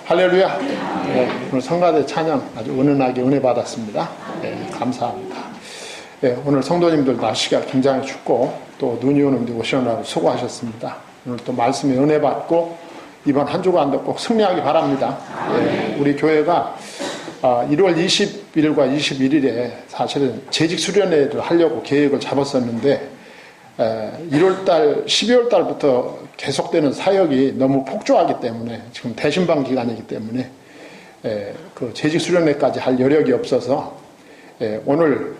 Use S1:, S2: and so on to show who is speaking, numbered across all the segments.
S1: 할렐루야. 네, 오늘 성가대 찬양 아주 은은하게 은혜 받았습니다. 네, 감사합니다. 네, 오늘 성도님들 날씨가 굉장히 춥고 또 눈이 오는데 오시느라고 수고하셨습니다. 오늘 또 말씀에 은혜 받고 이번 한 주간도 꼭 승리하기 바랍니다. 네, 우리 교회가 1월 20일과 21일에 사실은 재직 수련회를 하려고 계획을 잡았었는데 1월달, 12월달부터 계속되는 사역이 너무 폭주하기 때문에 지금 대신방 기간이기 때문에 그 재직 수련회까지 할 여력이 없어서 오늘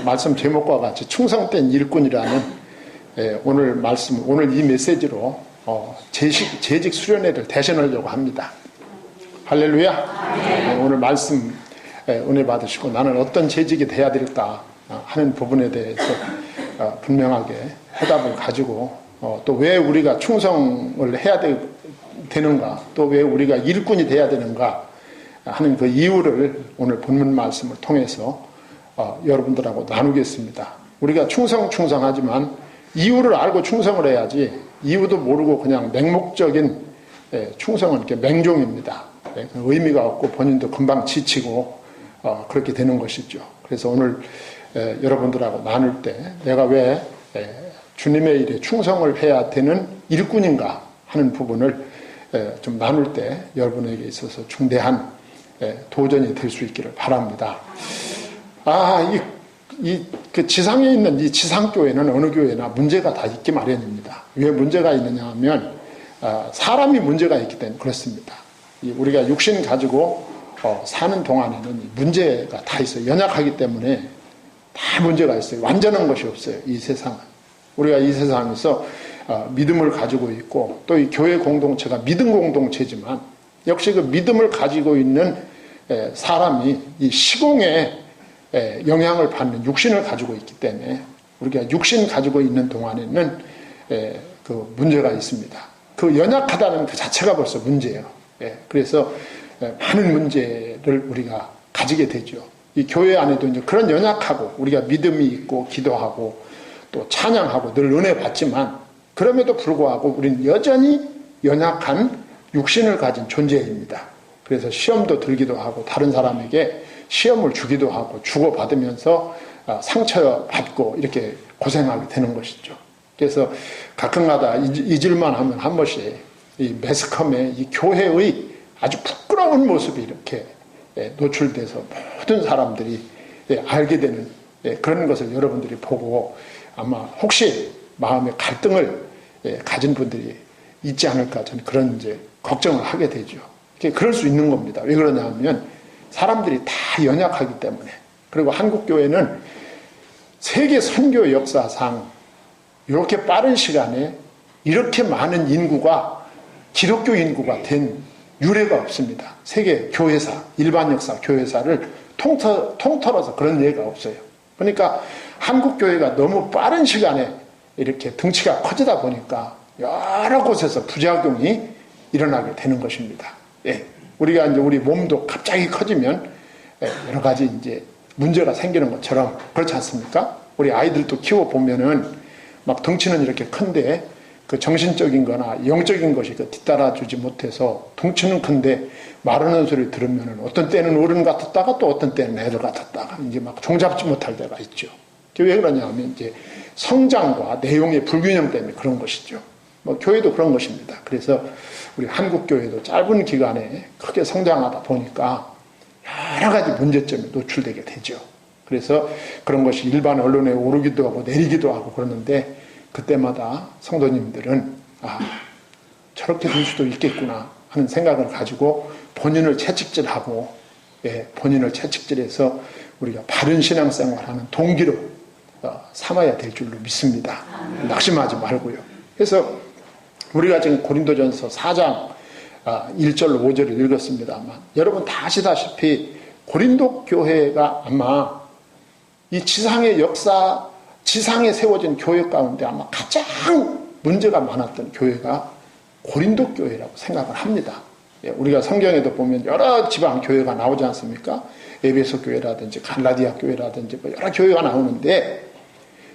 S1: 말씀 제목과 같이 충성된 일꾼이라는 오늘 말씀, 오늘 이 메시지로 재직 수련회를 대신하려고 합니다. 할렐루야. 오늘 말씀 은혜 받으시고 나는 어떤 재직이 돼야 될까 하는 부분에 대해서 분명하게 해답을 가지고 또 왜 우리가 충성을 해야 되는가, 또 왜 우리가 일꾼이 돼야 되는가 하는 그 이유를 오늘 본문 말씀을 통해서 여러분들하고 나누겠습니다. 우리가 충성하지만 이유를 알고 충성을 해야지 이유도 모르고 그냥 맹목적인 충성은 이렇게 맹종입니다. 의미가 없고 본인도 금방 지치고 그렇게 되는 것이죠. 그래서 오늘 여러분들하고 나눌 때 내가 왜 주님의 일에 충성을 해야 되는 일꾼인가 하는 부분을 좀 나눌 때 여러분에게 있어서 중대한 도전이 될 수 있기를 바랍니다. 그 지상에 있는 이 지상교회는 어느 교회나 문제가 다 있기 마련입니다. 왜 문제가 있느냐 하면 사람이 문제가 있기 때문에 그렇습니다. 우리가 육신 가지고 사는 동안에는 문제가 다 있어요. 연약하기 때문에 다 문제가 있어요. 완전한 것이 없어요. 이 세상은. 우리가 이 세상에서 믿음을 가지고 있고 또 이 교회 공동체가 믿음 공동체지만 역시 그 믿음을 가지고 있는 사람이 이 시공에 영향을 받는 육신을 가지고 있기 때문에 우리가 육신 가지고 있는 동안에는 그 문제가 있습니다. 그 연약하다는 그 자체가 벌써 문제예요. 그래서 많은 문제를 우리가 가지게 되죠. 이 교회 안에도 이제 그런 연약하고 우리가 믿음이 있고 기도하고 또 찬양하고 늘 은혜 받지만 그럼에도 불구하고 우리는 여전히 연약한 육신을 가진 존재입니다. 그래서 시험도 들기도 하고 다른 사람에게 시험을 주기도 하고 주고받으면서 상처받고 이렇게 고생하게 되는 것이죠. 그래서 가끔가다 잊을만 하면 한 번씩 이 매스컴에 이 교회의 아주 부끄러운 모습이 이렇게 노출돼서 모든 사람들이 알게 되는 그런 것을 여러분들이 보고 아마 혹시 마음의 갈등을 가진 분들이 있지 않을까 저는 그런 이제 걱정을 하게 되죠. 그럴 수 있는 겁니다. 왜 그러냐 하면 사람들이 다 연약하기 때문에. 그리고 한국교회는 세계 선교 역사상 이렇게 빠른 시간에 이렇게 많은 인구가 기독교 인구가 된 유례가 없습니다. 세계 교회사, 일반 역사 교회사를 통틀어서 그런 예가 없어요. 그러니까 한국교회가 너무 빠른 시간에 이렇게 등치가 커지다 보니까 여러 곳에서 부작용이 일어나게 되는 것입니다. 우리가 이제 우리 몸도 갑자기 커지면 여러 가지 이제 문제가 생기는 것처럼 그렇지 않습니까? 우리 아이들도 키워보면은 막 덩치는 이렇게 큰데 그 정신적인 거나 영적인 것이 뒤따라주지 못해서 덩치는 큰데 말하는 소리 들으면은 어떤 때는 어른 같았다가 또 어떤 때는 애들 같았다가 이제 막 종잡지 못할 때가 있죠. 왜 그러냐 하면 이제 성장과 내용의 불균형 때문에 그런 것이죠. 뭐 교회도 그런 것입니다. 그래서 우리 한국교회도 짧은 기간에 크게 성장하다 보니까 여러 가지 문제점이 노출되게 되죠. 그래서 그런 것이 일반 언론에 오르기도 하고 내리기도 하고 그러는데 그때마다 성도님들은 저렇게 될 수도 있겠구나 하는 생각을 가지고 본인을 채찍질하고 본인을 채찍질해서 우리가 바른 신앙생활하는 동기로 삼아야 될 줄로 믿습니다. 낙심하지 말고요. 그래서 우리가 지금 고린도전서 4장 1절로 5절을 읽었습니다만 여러분 다 아시다시피 고린도 교회가 아마 이 지상의 역사, 지상에 세워진 교회 가운데 아마 가장 문제가 많았던 교회가 고린도 교회라고 생각을 합니다. 우리가 성경에도 보면 여러 지방 교회가 나오지 않습니까? 에베소 교회라든지 갈라디아 교회라든지 뭐 여러 교회가 나오는데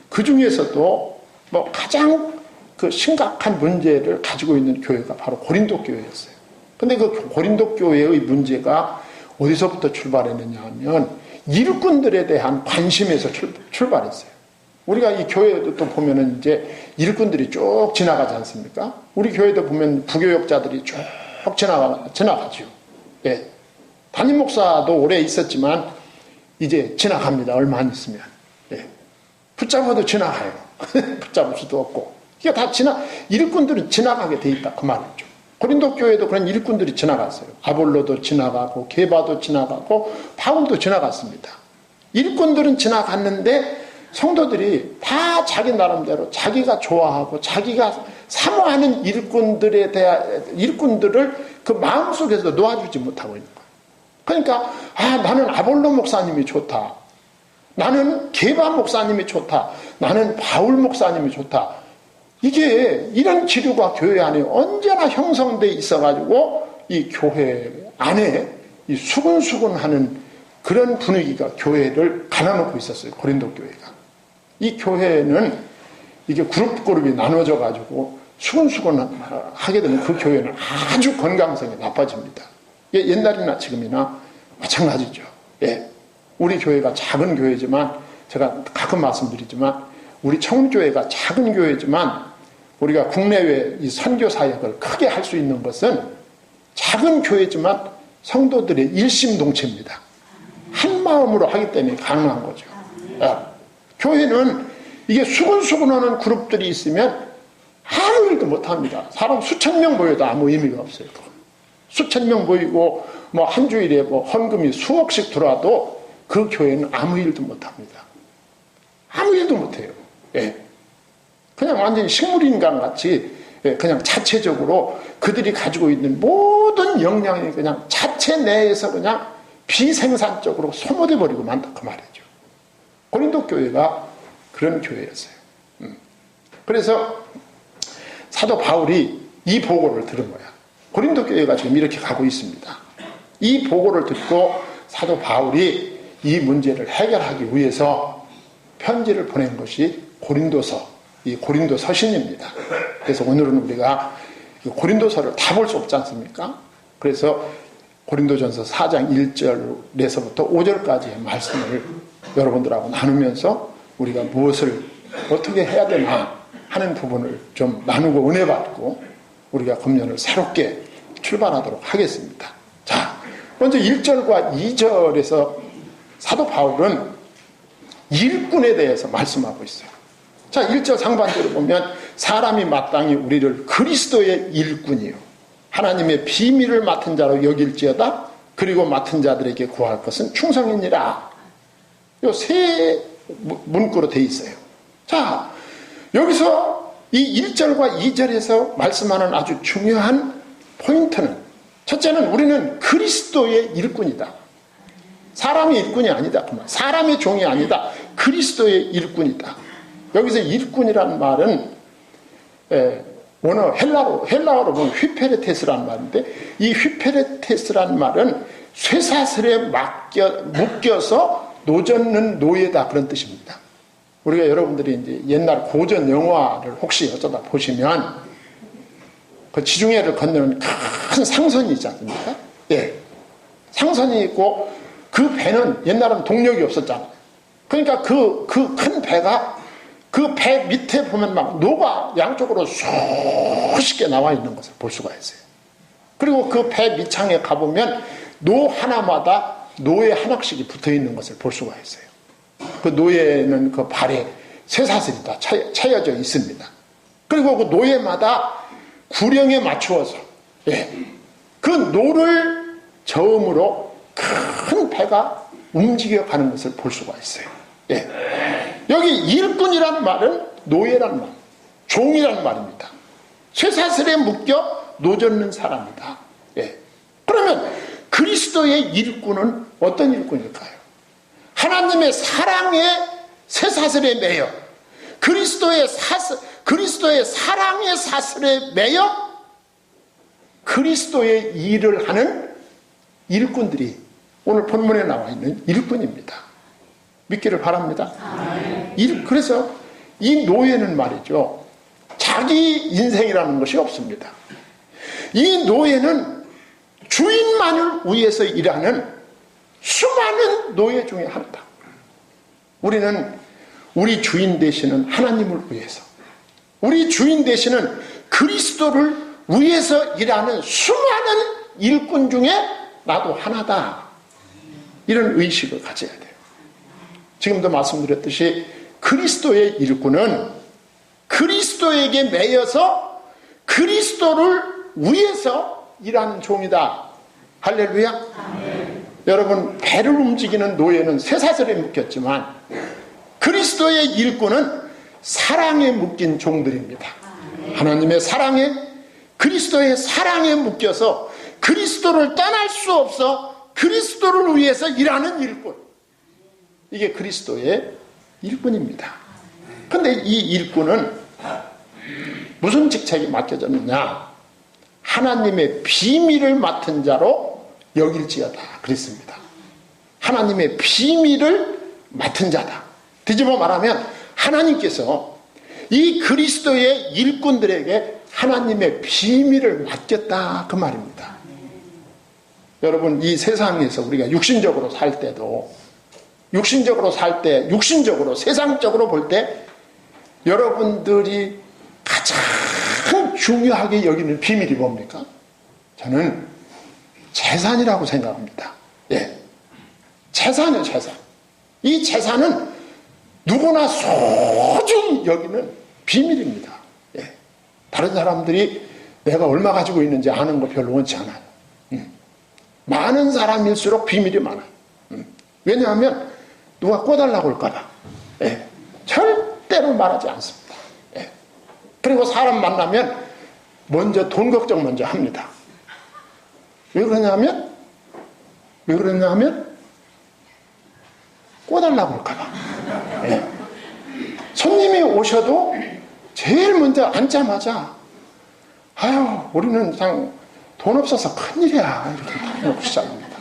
S1: 그 중에서도 뭐 가장 그 심각한 문제를 가지고 있는 교회가 바로 고린도 교회였어요. 근데 그 고린도 교회의 문제가 어디서부터 출발했느냐 하면 일꾼들에 대한 관심에서 출발했어요. 우리가 이 교회도 또 보면은 이제 일꾼들이 쭉 지나가지 않습니까? 우리 교회도 보면 부교역자들이 쭉 지나가죠. 예. 담임 목사도 오래 있었지만 이제 지나갑니다. 얼마 안 있으면. 예. 붙잡아도 지나가요. 붙잡을 수도 없고. 이게 다 일꾼들은 지나가게 돼 있다. 그 말이죠. 고린도 교회도 그런 일꾼들이 지나갔어요. 아볼로도 지나가고, 게바도 지나가고, 바울도 지나갔습니다. 일꾼들은 지나갔는데, 성도들이 다 자기 나름대로 자기가 좋아하고, 자기가 사모하는 일꾼들을 그 마음속에서 놓아주지 못하고 있는 거예요. 그러니까, 나는 아볼로 목사님이 좋다. 나는 게바 목사님이 좋다. 나는 바울 목사님이 좋다. 이게 이런 기류가 교회 안에 언제나 형성돼 있어가지고 이 교회 안에 이 수근수근하는 그런 분위기가 교회를 갈아놓고 있었어요. 고린도 교회가. 이 교회는 이게 그룹이 나눠져가지고 수근수근하게 되면 그 교회는 아주 건강성이 나빠집니다. 옛날이나 지금이나 마찬가지죠. 예. 우리 교회가 작은 교회지만 제가 가끔 말씀드리지만 우리 청운교회가 작은 교회지만 우리가 국내외 이 선교 사역을 크게 할 수 있는 것은 작은 교회지만 성도들의 일심동체입니다. 한 마음으로 하기 때문에 가능한 거죠. 교회는 이게 수근수근하는 그룹들이 있으면 아무 일도 못합니다. 사람 수천 명 모여도 아무 의미가 없어요. 수천 명 모이고 뭐 한 주일에 뭐 헌금이 수억씩 들어와도 그 교회는 아무 일도 못합니다. 아무 일도 못해요. 예. 그냥 완전히 식물인간 같이 그냥 자체적으로 그들이 가지고 있는 모든 역량이 그냥 자체 내에서 그냥 비생산적으로 소모돼 버리고 만다 그 말이죠. 고린도 교회가 그런 교회였어요. 그래서 사도 바울이 이 보고를 들은 거야. 고린도 교회가 지금 이렇게 가고 있습니다. 이 보고를 듣고 사도 바울이 이 문제를 해결하기 위해서 편지를 보낸 것이 고린도서, 이 고린도 서신입니다. 그래서 오늘은 우리가 고린도서를 다 볼 수 없지 않습니까? 그래서 고린도전서 4장 1절에서부터 5절까지의 말씀을 여러분들하고 나누면서 우리가 무엇을 어떻게 해야 되나 하는 부분을 좀 나누고 은혜 받고 우리가 금년을 새롭게 출발하도록 하겠습니다. 자, 먼저 1절과 2절에서 사도 바울은 일꾼에 대해서 말씀하고 있어요. 자, 1절 상반절을 보면 사람이 마땅히 우리를 그리스도의 일꾼이요 하나님의 비밀을 맡은 자로 여길지어다. 그리고 맡은 자들에게 구할 것은 충성이니라. 요 세 문구로 돼 있어요. 자, 여기서 이 1절과 2절에서 말씀하는 아주 중요한 포인트는 첫째는 우리는 그리스도의 일꾼이다. 사람의 일꾼이 아니다. 사람의 종이 아니다. 그리스도의 일꾼이다. 여기서 일꾼이란 말은 원어 헬라어로 보면 휘페레테스라는 말인데 이 휘페레테스라는 말은 쇠사슬에 묶여서 노젓는 노예다 그런 뜻입니다. 우리가 여러분들이 이제 옛날 고전 영화를 혹시 어쩌다 보시면 그 지중해를 건너는 큰 상선이 있지 않습니까? 예. 상선이 있고 그 배는 옛날에는 동력이 없었잖아요. 그러니까 그 큰 배가 그 배 밑에 보면 막 노가 양쪽으로 수십 개 나와 있는 것을 볼 수가 있어요. 그리고 그 배 밑창에 가보면 노 하나마다 노예 하나씩이 붙어 있는 것을 볼 수가 있어요. 그 노예는 그 발에 쇠사슬이 다 차여져 있습니다. 그리고 그 노예마다 구령에 맞추어서 그 노를 저음으로 큰 배가 움직여가는 것을 볼 수가 있어요. 여기 일꾼이란 말은 노예란 말, 종이란 말입니다. 쇠사슬에 묶여 노젓는 사람이다. 그러면 그리스도의 일꾼은 어떤 일꾼일까요? 하나님의 사랑의 쇠사슬에 매여 그리스도의 사랑의 사슬에 매여 그리스도의 일을 하는 일꾼들이 오늘 본문에 나와 있는 일꾼입니다. 믿기를 바랍니다. 그래서 이 노예는 말이죠. 자기 인생이라는 것이 없습니다. 이 노예는 주인만을 위해서 일하는 수많은 노예 중에 하나다. 우리는 우리 주인 되시는 하나님을 위해서, 우리 주인 되시는 그리스도를 위해서 일하는 수많은 일꾼 중에 나도 하나다. 이런 의식을 가져야 돼요. 지금도 말씀드렸듯이 그리스도의 일꾼은 그리스도에게 매여서 그리스도를 위해서 일하는 종이다. 할렐루야. 아멘. 여러분, 배를 움직이는 노예는 쇠사슬에 묶였지만 그리스도의 일꾼은 사랑에 묶인 종들입니다. 아멘. 하나님의 사랑에, 그리스도의 사랑에 묶여서 그리스도를 떠날 수 없어 그리스도를 위해서 일하는 일꾼. 이게 그리스도의 일꾼입니다. 그런데 이 일꾼은 무슨 직책이 맡겨졌느냐? 하나님의 비밀을 맡은 자로 여길지어다 그랬습니다. 하나님의 비밀을 맡은 자다. 뒤집어 말하면 하나님께서 이 그리스도의 일꾼들에게 하나님의 비밀을 맡겼다 그 말입니다. 여러분, 이 세상에서 우리가 육신적으로 살 때도, 육신적으로 살 때, 육신적으로 세상적으로 볼 때 여러분들이 가장 중요하게 여기는 비밀이 뭡니까? 저는 재산이라고 생각합니다. 예, 재산이요, 재산. 이 재산은 누구나 소중히 여기는 비밀입니다. 예, 다른 사람들이 내가 얼마 가지고 있는지 아는 거 별로 원치 않아요. 많은 사람일수록 비밀이 많아요. 왜냐하면 누가 꿔달라고 할까봐. 예, 절대로 말하지 않습니다. 예. 그리고 사람 만나면 먼저 돈 걱정 먼저 합니다. 왜 그러냐면 꿔달라고 할까봐. 예. 손님이 오셔도 제일 먼저 앉자마자 아유, 우리는 그냥 돈 없어서 큰일이야. 이렇게 말해놓고 시작합니다.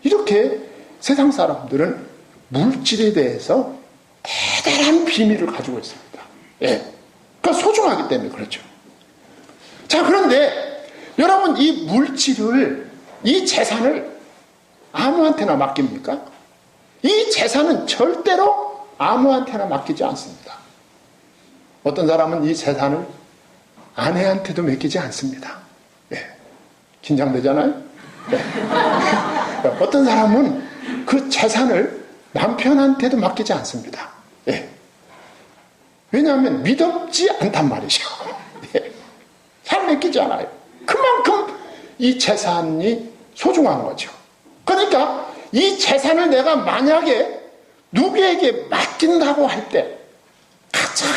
S1: 이렇게 세상 사람들은 물질에 대해서 대단한 비밀을 가지고 있습니다. 예. 그러니까 소중하기 때문에 그렇죠. 자, 그런데 여러분, 이 물질을, 이 재산을 아무한테나 맡깁니까? 이 재산은 절대로 아무한테나 맡기지 않습니다. 어떤 사람은 이 재산을 아내한테도 맡기지 않습니다. 예. 긴장되잖아요? 예. 어떤 사람은 그 재산을 남편한테도 맡기지 않습니다. 예. 왜냐하면 믿음지 않단 말이죠. 예. 잘 맡기지 않아요. 그만큼 이 재산이 소중한 거죠. 그러니까 이 재산을 내가 만약에 누구에게 맡긴다고 할 때 가장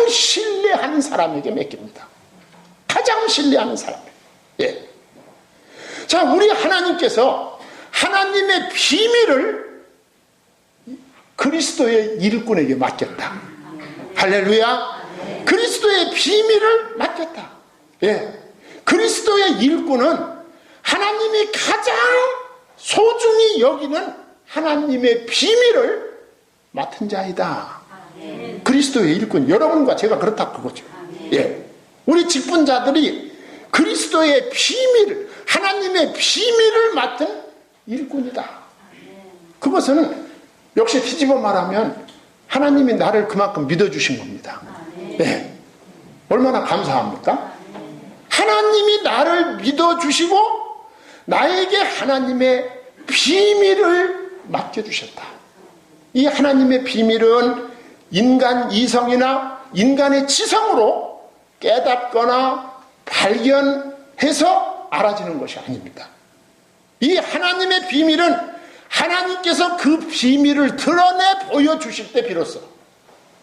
S1: 신뢰하는 사람에게 맡깁니다. 가장 신뢰하는 사람. 예. 자, 우리 하나님께서 하나님의 비밀을 그리스도의 일꾼에게 맡겼다. 할렐루야. 그리스도의 비밀을 맡겼다. 예. 그리스도의 일꾼은 하나님이 가장 소중히 여기는 하나님의 비밀을 맡은 자이다. 그리스도의 일꾼, 여러분과 제가 그렇다 그거죠. 예. 우리 직분자들이 그리스도의 비밀을, 하나님의 비밀을 맡은 일꾼이다. 그것은 역시 뒤집어 말하면 하나님이 나를 그만큼 믿어주신 겁니다. 네. 얼마나 감사합니까? 하나님이 나를 믿어주시고 나에게 하나님의 비밀을 맡겨주셨다. 이 하나님의 비밀은 인간 이성이나 인간의 지성으로 깨닫거나 발견해서 알아지는 것이 아닙니다. 이 하나님의 비밀은 하나님께서 그 비밀을 드러내 보여주실 때 비로소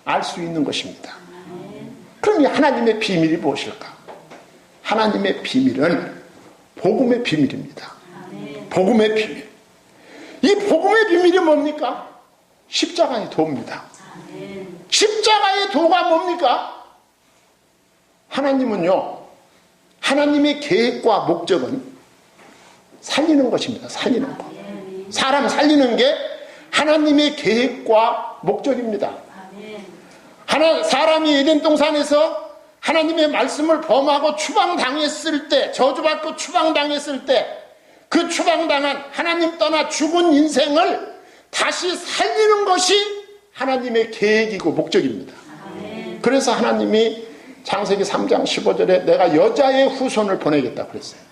S1: 알 수 있는 것입니다. 그럼 이 하나님의 비밀이 무엇일까? 하나님의 비밀은 복음의 비밀입니다. 복음의 비밀. 이 복음의 비밀이 뭡니까? 십자가의 도입니다. 십자가의 도가 뭡니까? 하나님은요, 하나님의 계획과 목적은 살리는 것입니다. 살리는 것. 사람 살리는 게 하나님의 계획과 목적입니다. 사람이 에덴 동산에서 하나님의 말씀을 범하고 추방당했을 때, 저주받고 추방당했을 때 그 추방당한 하나님 떠나 죽은 인생을 다시 살리는 것이 하나님의 계획이고 목적입니다. 그래서 하나님이 창세기 3장 15절에 내가 여자의 후손을 보내겠다 그랬어요.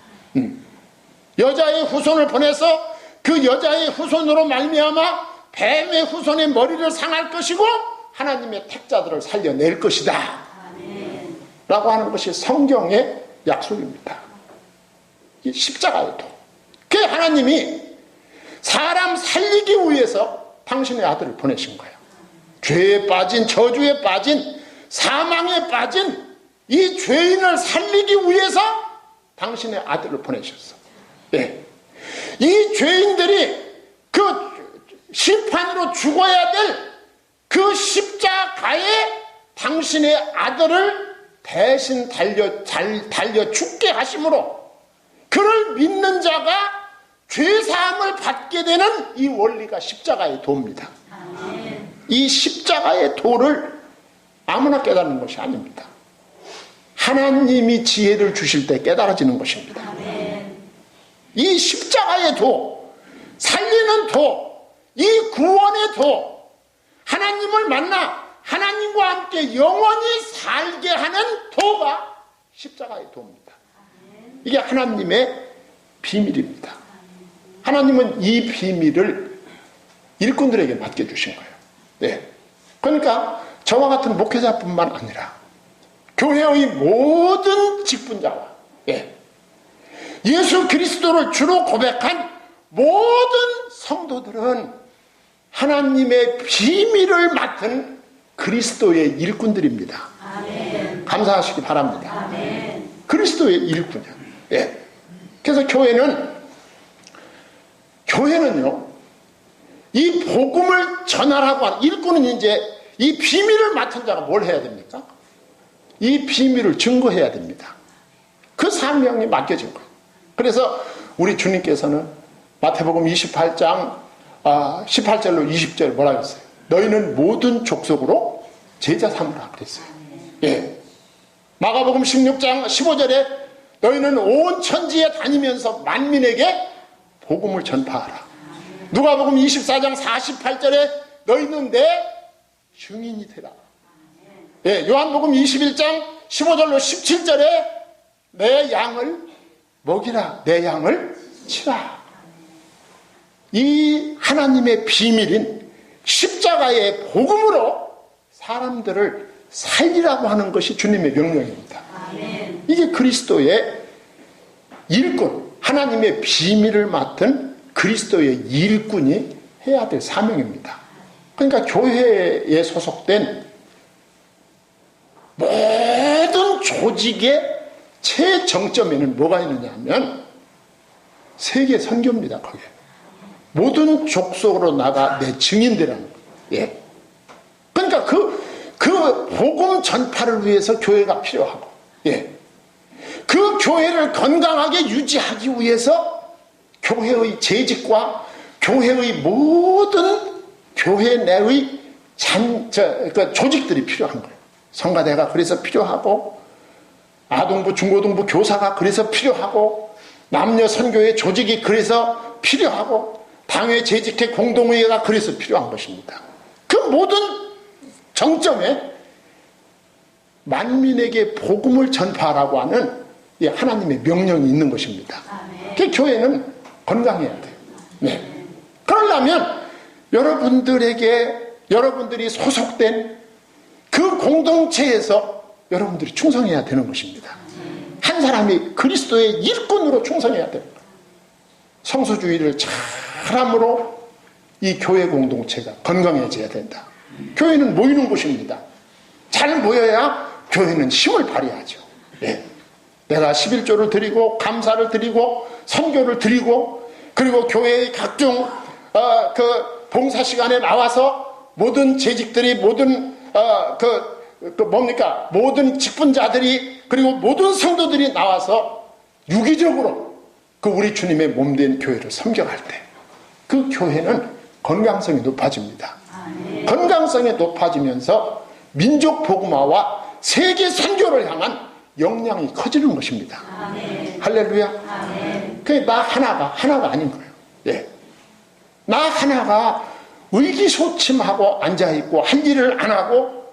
S1: 여자의 후손을 보내서 그 여자의 후손으로 말미암아 뱀의 후손의 머리를 상할 것이고 하나님의 택자들을 살려낼 것이다 라고 하는 것이 성경의 약속입니다. 이 십자가의 도. 그 하나님이 사람 살리기 위해서 당신의 아들을 보내신 거예요. 죄에 빠진, 저주에 빠진, 사망에 빠진 이 죄인을 살리기 위해서 당신의 아들을 보내셨어. 예. 이 죄인들이 그 심판으로 죽어야 될 그 십자가에 당신의 아들을 대신 달려 죽게 하심으로 그를 믿는 자가 죄사함을 받게 되는 이 원리가 십자가의 도입니다. 이 십자가의 도를 아무나 깨닫는 것이 아닙니다. 하나님이 지혜를 주실 때 깨달아지는 것입니다. 이 십자가의 도, 살리는 도, 이 구원의 도, 하나님을 만나 하나님과 함께 영원히 살게 하는 도가 십자가의 도입니다. 이게 하나님의 비밀입니다. 하나님은 이 비밀을 일꾼들에게 맡겨주신 거예요. 네. 그러니까 저와 같은 목회자뿐만 아니라 교회의 모든 직분자와 예수 그리스도를 주로 고백한 모든 성도들은 하나님의 비밀을 맡은 그리스도의 일꾼들입니다. 아멘. 감사하시기 바랍니다. 아멘. 그리스도의 일꾼이요. 예. 그래서 교회는요, 이 복음을 전하라고 하는 일꾼은 이제 이 비밀을 맡은 자가 뭘 해야 됩니까? 이 비밀을 증거해야 됩니다. 그 사명이 맡겨진 거예요. 그래서 우리 주님께서는 마태복음 28장 18절로 20절 뭐라 그랬어요? 너희는 모든 족속으로 제자 삼으라 그랬어요. 예. 마가복음 16장 15절에 너희는 온 천지에 다니면서 만민에게 복음을 전파하라. 누가복음 24장 48절에 너희는 내 증인이 되라. 예. 요한복음 21장 15절로 17절에 내 양을 먹이라, 내 양을 치라. 이 하나님의 비밀인 십자가의 복음으로 사람들을 살리라고 하는 것이 주님의 명령입니다. 아멘. 이게 그리스도의 일꾼, 하나님의 비밀을 맡은 그리스도의 일꾼이 해야 될 사명입니다. 그러니까 교회에 소속된 모든 조직의 최정점에는 뭐가 있느냐 하면 세계 선교입니다. 거기에 모든 족속으로 나가 내 증인되라는 거예요. 예. 그러니까 그 복음 전파를 위해서 교회가 필요하고, 예. 그 교회를 건강하게 유지하기 위해서 교회의 재직과 교회의 모든 교회 내의 조직들이 필요한 거예요. 성가대가 그래서 필요하고, 아동부, 중고등부 교사가 그래서 필요하고, 남녀 선교회 조직이 그래서 필요하고, 당회 재직회 공동회의가 그래서 필요한 것입니다. 그 모든 정점에 만민에게 복음을 전파하라고 하는 하나님의 명령이 있는 것입니다. 그 교회는 건강해야 돼요. 네. 그러려면 여러분들이 소속된 그 공동체에서 여러분들이 충성해야 되는 것입니다. 한 사람이 그리스도의 일꾼으로 충성해야 됩니다. 성수주의를 잘함으로 이 교회 공동체가 건강해져야 된다. 교회는 모이는 곳입니다. 잘 모여야 교회는 힘을 발휘하죠. 예. 내가 11조를 드리고 감사를 드리고 선교를 드리고 그리고 교회의 각종 봉사 시간에 나와서 모든 재직들이 모든 모든 직분자들이 그리고 모든 성도들이 나와서 유기적으로 그 우리 주님의 몸된 교회를 섬겨갈 때 그 교회는 건강성이 높아집니다. 건강성이 높아지면서 민족 복음화와 세계 선교를 향한 역량이 커지는 것입니다.
S2: 아멘.
S1: 할렐루야.
S2: 아멘.
S1: 그게 나 하나가 아닌 거예요. 예. 나 하나가 의기소침하고 앉아있고 할 일을 안 하고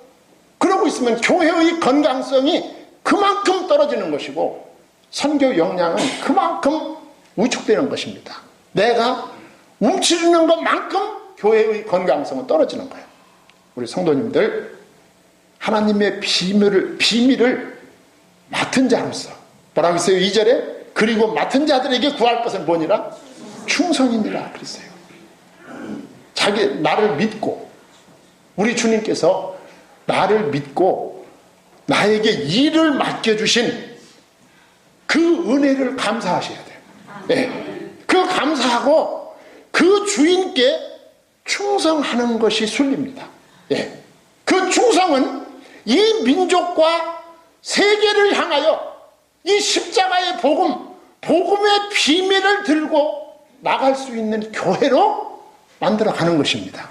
S1: 그러고 있으면 교회의 건강성이 그만큼 떨어지는 것이고 선교 역량은 그만큼 위축되는 것입니다. 내가 움츠리는 것만큼 교회의 건강성은 떨어지는 거예요. 우리 성도님들 하나님의 비밀을 맡은 자로서 뭐라고 했어요? 2절에 그리고 맡은 자들에게 구할 것은 뭐니라? 충성이니라 그랬어요. 나를 믿고 우리 주님께서 나를 믿고 나에게 일을 맡겨주신 그 은혜를 감사하셔야 돼요. 네. 그 감사하고 그 주인께 충성하는 것이 순리입니다. 네. 그 충성은 이 민족과 세계를 향하여 이 십자가의 복음의 비밀을 들고 나갈 수 있는 교회로 만들어가는 것입니다.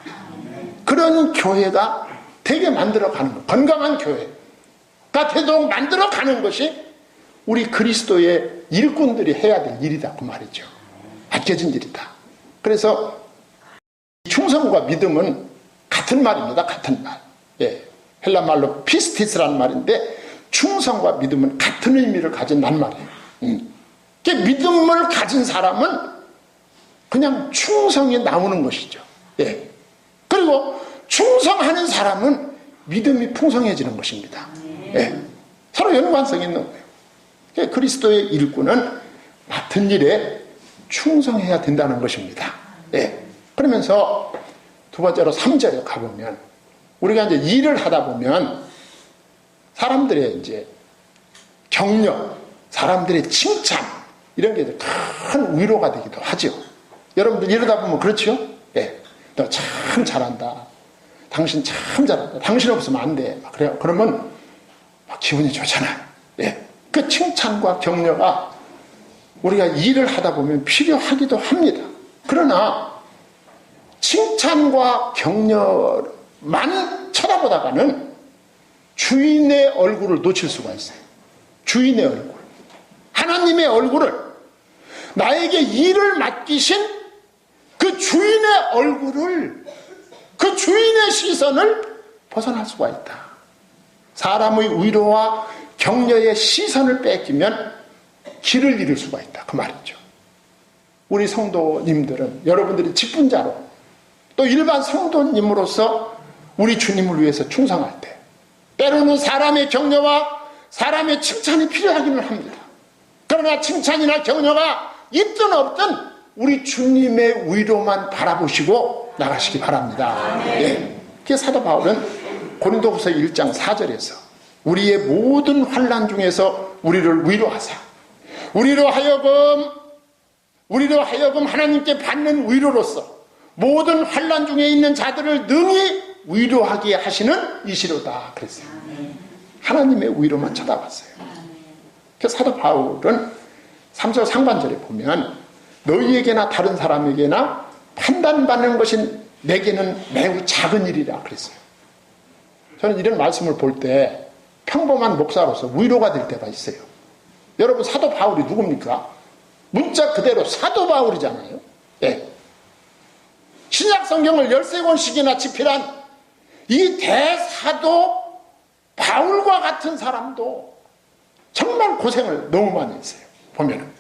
S1: 그런 교회가 되게 만들어가는 것, 건강한 교회가 되도록 만들어가는 것이 우리 그리스도의 일꾼들이 해야 될 일이다 그 말이죠. 맡겨진 일이다. 그래서 충성과 믿음은 같은 말입니다. 같은 말. 예. 헬라 말로 피스티스라는 말인데 충성과 믿음은 같은 의미를 가진 낱말이에요. 믿음을 가진 사람은 그냥 충성이 나오는 것이죠. 예. 그리고 충성하는 사람은 믿음이 풍성해지는 것입니다. 예. 서로 연관성이 있는 거예요. 그리스도의 일꾼은 맡은 일에 충성해야 된다는 것입니다. 예. 그러면서 두 번째로 3절에 가보면 우리가 이제 일을 하다 보면 사람들의 이제 격려, 사람들의 칭찬 이런 게 큰 위로가 되기도 하죠. 여러분들 이러다 보면 그렇죠? 예. 너 참 잘한다. 당신 참 잘한다. 당신 없으면 안 돼. 막 그래요. 그러면 막 기분이 좋잖아요. 예. 그 칭찬과 격려가 우리가 일을 하다 보면 필요하기도 합니다. 그러나 칭찬과 격려만 쳐다보다가는 주인의 얼굴을 놓칠 수가 있어요. 주인의 얼굴. 하나님의 얼굴을 나에게 일을 맡기신 그 주인의 얼굴을 그 주인의 시선을 벗어날 수가 있다. 사람의 위로와 격려의 시선을 뺏기면 길을 잃을 수가 있다. 그 말이죠. 우리 성도님들은 여러분들이 직분자로 또 일반 성도님으로서 우리 주님을 위해서 충성할 때 때로는 사람의 격려와 사람의 칭찬이 필요하기는 합니다. 그러나 칭찬이나 격려가 있든 없든 우리 주님의 위로만 바라보시고 나가시기 바랍니다. 예. 그래서 사도 바울은 고린도후서 1장 4절에서 우리의 모든 환난 중에서 우리를 위로하사 우리로 하여금 하나님께 받는 위로로서 모든 환난 중에 있는 자들을 능히 위로하게 하시는 이시로다 그랬어요. 하나님의 위로만 쳐다봤어요. 그래서 사도 바울은 3절 상반절에 보면 너희에게나 다른 사람에게나 판단받는 것이 내게는 매우 작은 일이라 그랬어요. 저는 이런 말씀을 볼 때 평범한 목사로서 위로가 될 때가 있어요. 여러분 사도 바울이 누굽니까? 문자 그대로 사도 바울이잖아요. 예. 신약 성경을 13권씩이나 집필한 이 대사도 바울과 같은 사람도 정말 고생을 너무 많이 했어요. 보면은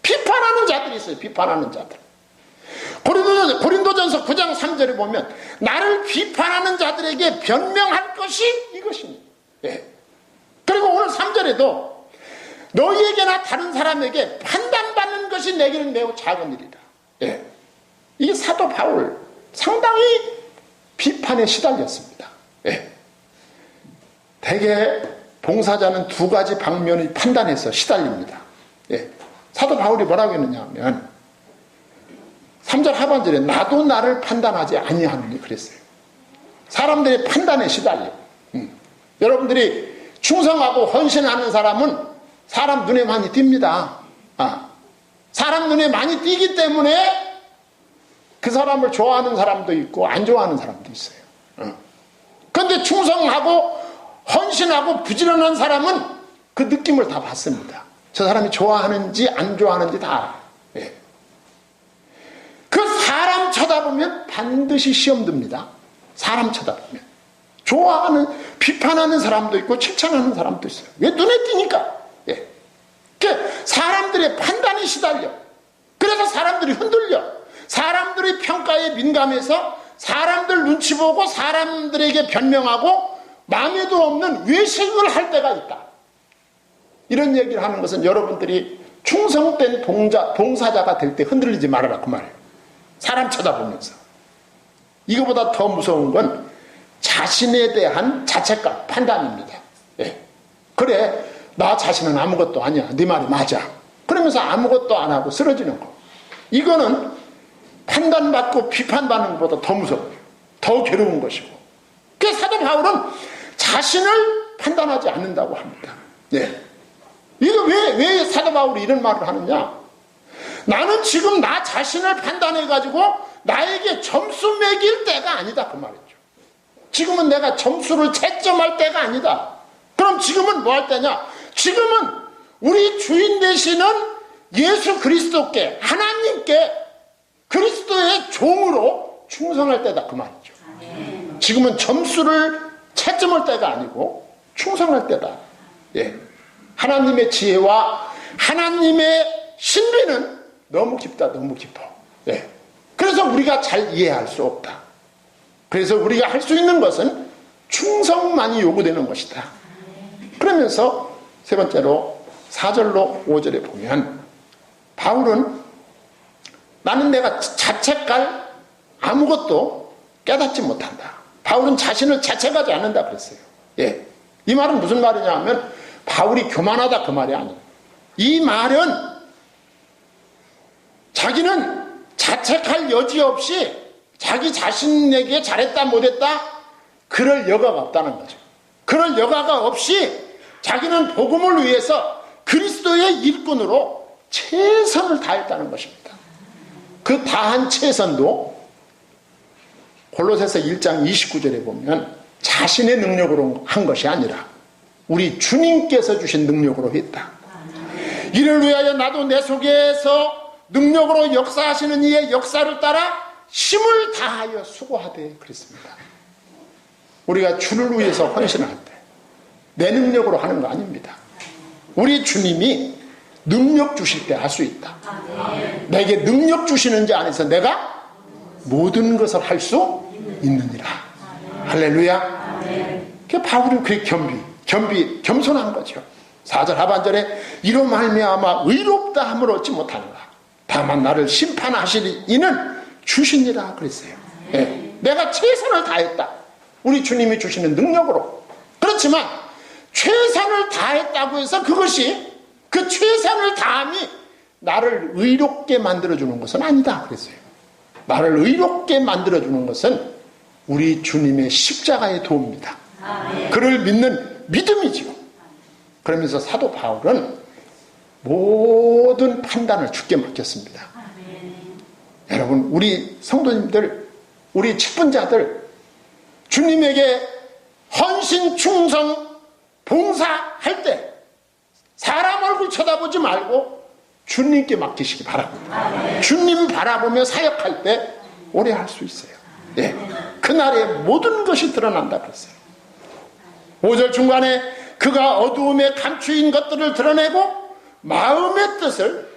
S1: 비판하는 자들이 있어요. 비판하는 자들. 고린도전서 9장 3절에 보면 나를 비판하는 자들에게 변명할 것이 이것입니다. 예. 그리고 오늘 3절에도 너희에게나 다른 사람에게 판단받는 것이 내게는 매우 작은 일이다. 예. 이게 사도 바울 상당히 비판에 시달렸습니다. 예. 대개 봉사자는 두 가지 방면의 판단에서 시달립니다. 예. 사도 바울이 뭐라고 했느냐 하면 3절 하반절에 나도 나를 판단하지 아니하느니 그랬어요. 사람들의 판단에 시달려. 여러분들이 충성하고 헌신하는 사람은 사람 눈에 많이 띕니다. 사람 눈에 많이 띄기 때문에 그 사람을 좋아하는 사람도 있고 안 좋아하는 사람도 있어요. 그런데 충성하고 헌신하고 부지런한 사람은 그 느낌을 다 받습니다. 저 사람이 좋아하는지 안 좋아하는지 다 알아요. 예. 그 사람 쳐다보면 반드시 시험 듭니다. 사람 쳐다보면. 좋아하는, 비판하는 사람도 있고 칭찬하는 사람도 있어요. 왜? 눈에 띄니까. 예. 사람들의 판단이 시달려. 그래서 사람들이 흔들려. 사람들의 평가에 민감해서 사람들 눈치 보고 사람들에게 변명하고 마음에도 없는 외식을 할 때가 있다. 이런 얘기를 하는 것은 여러분들이 충성된 봉사자가 될 때 흔들리지 말아라 그 말이에요. 사람 쳐다보면서. 이거보다 더 무서운 건 자신에 대한 자책감, 판단입니다. 예. 그래, 나 자신은 아무것도 아니야. 네 말이 맞아. 그러면서 아무것도 안 하고 쓰러지는 거. 이거는 판단받고 비판받는 것보다 더 무서워요. 더 괴로운 것이고. 그래서 사도 바울은 자신을 판단하지 않는다고 합니다. 예. 이거 왜 사도 바울이 이런 말을 하느냐? 나는 지금 나 자신을 판단해가지고 나에게 점수 매길 때가 아니다. 그 말이죠. 지금은 내가 점수를 채점할 때가 아니다. 그럼 지금은 뭐 할 때냐? 지금은 우리 주인 되시는 예수 그리스도께, 하나님께 그리스도의 종으로 충성할 때다. 그 말이죠. 지금은 점수를 채점할 때가 아니고 충성할 때다. 예. 하나님의 지혜와 하나님의 신비는 너무 깊다. 너무 깊어. 예. 그래서 우리가 잘 이해할 수 없다. 그래서 우리가 할 수 있는 것은 충성만이 요구되는 것이다. 그러면서 세 번째로 4절로 5절에 보면 바울은 나는 내가 자책할 아무것도 깨닫지 못한다. 바울은 자신을 자책하지 않는다 그랬어요. 예. 이 말은 무슨 말이냐 하면 바울이 교만하다 그 말이 아니에요. 이 말은 자기는 자책할 여지 없이 자기 자신에게 잘했다 못했다 그럴 여가가 없다는 거죠. 그럴 여가가 없이 자기는 복음을 위해서 그리스도의 일꾼으로 최선을 다했다는 것입니다. 그 다한 최선도 골로새서 1장 29절에 보면 자신의 능력으로 한 것이 아니라 우리 주님께서 주신 능력으로 했다. 이를 위하여 나도 내 속에서 능력으로 역사하시는 이의 역사를 따라 힘을 다하여 수고하되 그랬습니다. 우리가 주를 위해서 헌신할 때 내 능력으로 하는 거 아닙니다. 우리 주님이 능력 주실 때 할 수 있다. 내게 능력 주시는 자 안에서 내가 모든 것을 할 수 있느니라. 할렐루야. 그 바울은 그게 겸손한 거죠. 4절 하반절에 이로 말미암아 의롭다 함을 얻지 못하는가. 다만 나를 심판하실 이는 주시니라 그랬어요. 예. 내가 최선을 다했다. 우리 주님이 주시는 능력으로. 그렇지만 최선을 다했다고 해서 그것이 그 최선을 다함이 나를 의롭게 만들어주는 것은 아니다 그랬어요. 나를 의롭게 만들어주는 것은 우리 주님의 십자가의 도움입니다. 그를 믿는 믿음이지요. 그러면서 사도 바울은 모든 판단을 주께 맡겼습니다. 여러분, 우리 성도님들, 우리 직분자들, 주님에게 헌신, 충성, 봉사할 때 사람 얼굴 쳐다보지 말고 주님께 맡기시기 바랍니다. 주님 바라보며 사역할 때 오래 할 수 있어요. 예. 그날에 모든 것이 드러난다 그랬어요. 5절 중간에 그가 어두움에 감추인 것들을 드러내고 마음의 뜻을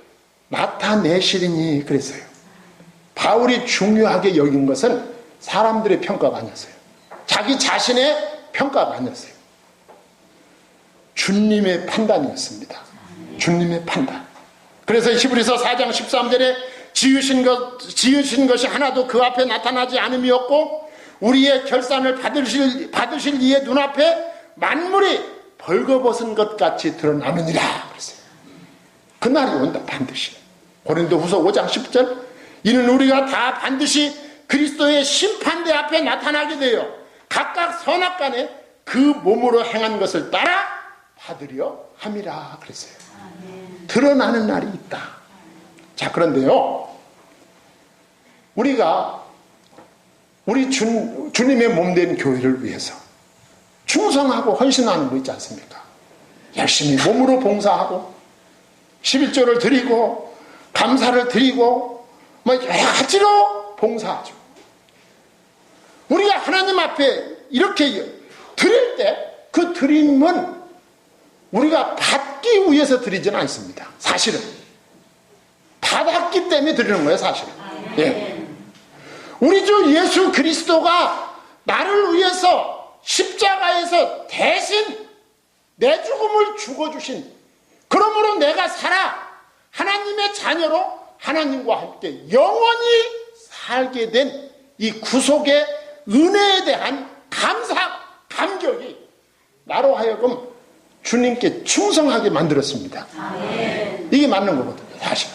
S1: 나타내시리니 그랬어요. 바울이 중요하게 여긴 것은 사람들의 평가가 아니었어요. 자기 자신의 평가가 아니었어요. 주님의 판단이었습니다. 주님의 판단. 그래서 히브리서 4장 13절에 지으신 것이 하나도 그 앞에 나타나지 않음이었고 우리의 결산을 받으실 이의 눈앞에 만물이 벌거벗은 것 같이 드러나느니라 그랬어요. 그날이 온다 반드시. 고린도후서 5장 10절 이는 우리가 다 반드시 그리스도의 심판대 앞에 나타나게 되어 각각 선악간에 그 몸으로 행한 것을 따라 받으려 함이라 그랬어요. 드러나는 날이 있다. 자, 그런데요, 우리가 우리 주님의 몸된 교회를 위해서 충성하고 헌신하는 거 있지 않습니까? 열심히 몸으로 봉사하고 11조를 드리고 감사를 드리고 뭐 여러 가지로 봉사하죠. 우리가 하나님 앞에 이렇게 드릴 때 그 드림은 우리가 받기 위해서 드리지는 않습니다. 사실은 받았기 때문에 드리는 거예요. 사실은. 예. 우리 주 예수 그리스도가 나를 위해서 십자가에서 대신 내 죽음을 죽어주신, 그러므로 내가 살아 하나님의 자녀로 하나님과 함께 영원히 살게 된 이 구속의 은혜에 대한 감사, 감격이 나로 하여금 주님께 충성하게 만들었습니다. 이게 맞는 거거든요. 사실은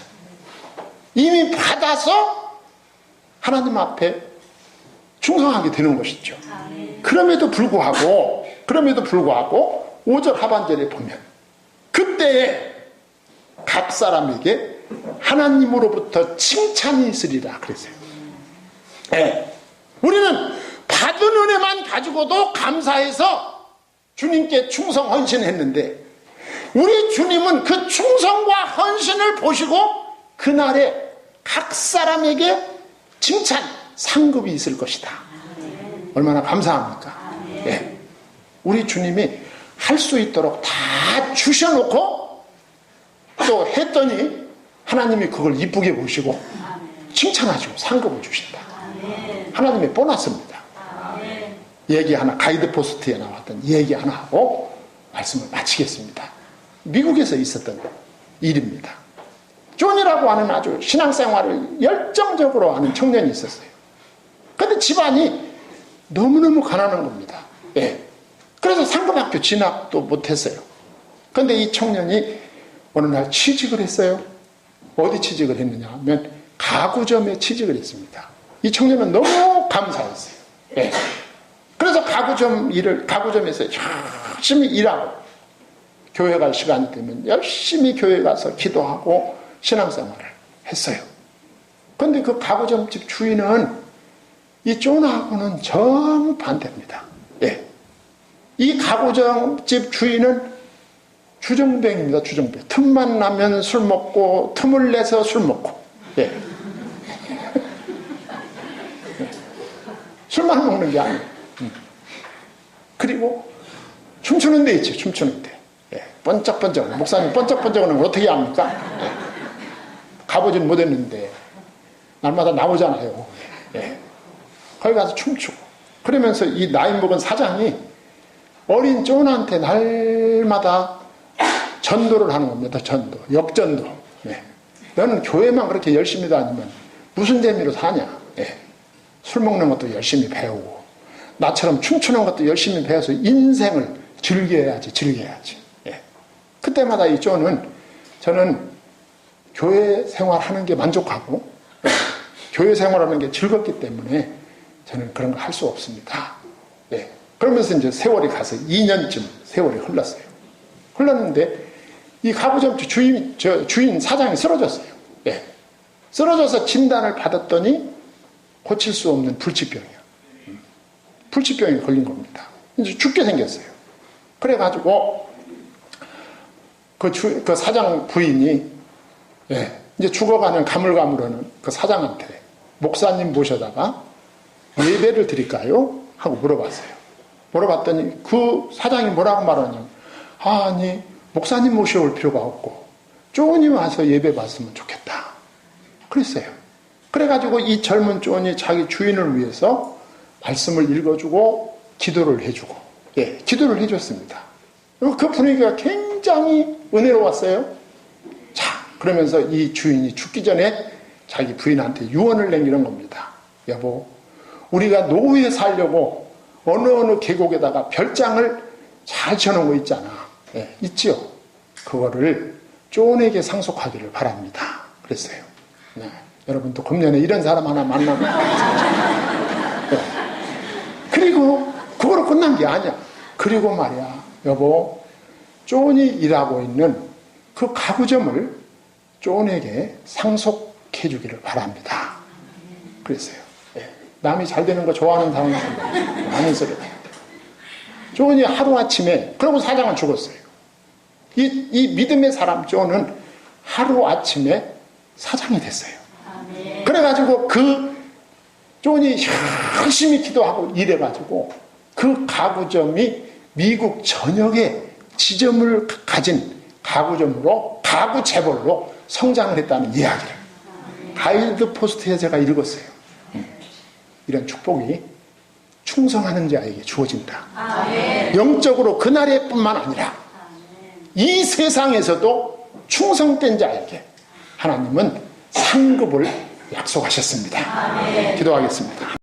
S1: 이미 받아서 하나님 앞에 충성하게 되는 것이죠. 그럼에도 불구하고 5절 하반절에 보면 그때에 각 사람에게 하나님으로부터 칭찬이 있으리라 그랬어요. 네. 우리는 받은 은혜만 가지고도 감사해서 주님께 충성 헌신했는데, 우리 주님은 그 충성과 헌신을 보시고 그날에 각 사람에게 칭찬, 상급이 있을 것이다. 얼마나 감사합니까? 네. 우리 주님이 할 수 있도록 다 주셔놓고 또 했더니 하나님이 그걸 이쁘게 보시고 칭찬하시고 상급을 주신다. 하나님의 보너스입니다. 얘기 하나, 가이드 포스트에 나왔던 얘기 하나 하고 말씀을 마치겠습니다. 미국에서 있었던 일입니다. 존이라고 하는 아주 신앙생활을 열정적으로 하는 청년이 있었어요. 그런데 집안이 너무너무 가난한 겁니다. 예. 그래서 상급학교 진학도 못했어요. 그런데 이 청년이 어느 날 취직을 했어요. 어디 취직을 했느냐 하면 가구점에 취직을 했습니다. 이 청년은 너무 감사했어요. 예. 그래서 가구점에서 열심히 일하고 교회 갈 시간이 되면 열심히 교회 가서 기도하고 신앙생활을 했어요. 그런데 그 가구점집 주인은 이 존하고는 정반대입니다. 예. 이 가구점집 주인은 주정뱅입니다. 주정뱅. 틈만 나면 술 먹고 틈을 내서 술 먹고. 예. 술만 먹는 게 아니에요. 그리고 춤추는 데 있죠. 춤추는 데. 예. 번쩍번쩍. 목사님 번쩍번쩍은 어떻게 합니까? 예. 가보진 못했는데 날마다 나오잖아요. 예. 거기 가서 춤추고. 그러면서 이 나이 먹은 사장이 어린 존한테 날마다 전도를 하는 겁니다. 전도. 역전도. 예. 너는 교회만 그렇게 열심히 다니면 무슨 재미로 사냐. 예. 술 먹는 것도 열심히 배우고 나처럼 춤추는 것도 열심히 배워서 인생을 즐겨야지. 예. 그때마다 이 존은 저는 교회 생활하는 게 만족하고 교회 생활하는 게 즐겁기 때문에 저는 그런 거 할 수 없습니다. 예. 그러면서 이제 세월이 가서 2년쯤 세월이 흘렀어요. 흘렀는데 이 가구점 주인 사장이 쓰러졌어요. 예. 쓰러져서 진단을 받았더니 고칠 수 없는 불치병이야. 불치병에 걸린 겁니다. 이제 죽게 생겼어요. 그래가지고 그 사장 부인이 예, 이제 죽어가는 가물가물하는 그 사장한테 목사님 모셔다가 예배를 드릴까요? 하고 물어봤어요. 물어봤더니 그 사장이 뭐라고 말하냐면 아니 목사님 모셔올 필요가 없고 쪼니 와서 예배 받으면 좋겠다. 그랬어요. 그래가지고 이 젊은 쪼니 자기 주인을 위해서 말씀을 읽어주고 기도를 해주고 예, 기도를 해줬습니다. 그 분위기가 굉장히 은혜로웠어요. 자, 그러면서 이 주인이 죽기 전에 자기 부인한테 유언을 남기는 겁니다. 여보, 우리가 노후에 살려고 어느 계곡에다가 별장을 잘 쳐놓은 거 있잖아. 예, 있지요. 그거를 존에게 상속하기를 바랍니다. 그랬어요. 네. 여러분도 금년에 이런 사람 하나 만나면 네. 그리고 그거로 끝난 게 아니야. 그리고 말이야, 여보, 존이 일하고 있는 그 가구점을 존에게 상속해 주기를 바랍니다. 그랬어요. 네. 남이 잘 되는 거 좋아하는 사람은 많은 소리다. 존이 하루아침에, 그리고 사장은 죽었어요. 이 믿음의 사람 존은 하루아침에 사장이 됐어요. 그래가지고 그 존이 열심히 기도하고 이래가지고 그 가구점이 미국 전역에 지점을 가진 가구점으로, 가구 재벌로 성장을 했다는 이야기를 가일드 포스트에 제가 읽었어요. 이런 축복이 충성하는 자에게 주어진다. 영적으로 그날에 뿐만 아니라 이 세상에서도 충성된 자에게 하나님은 상급을 약속하셨습니다. 기도하겠습니다.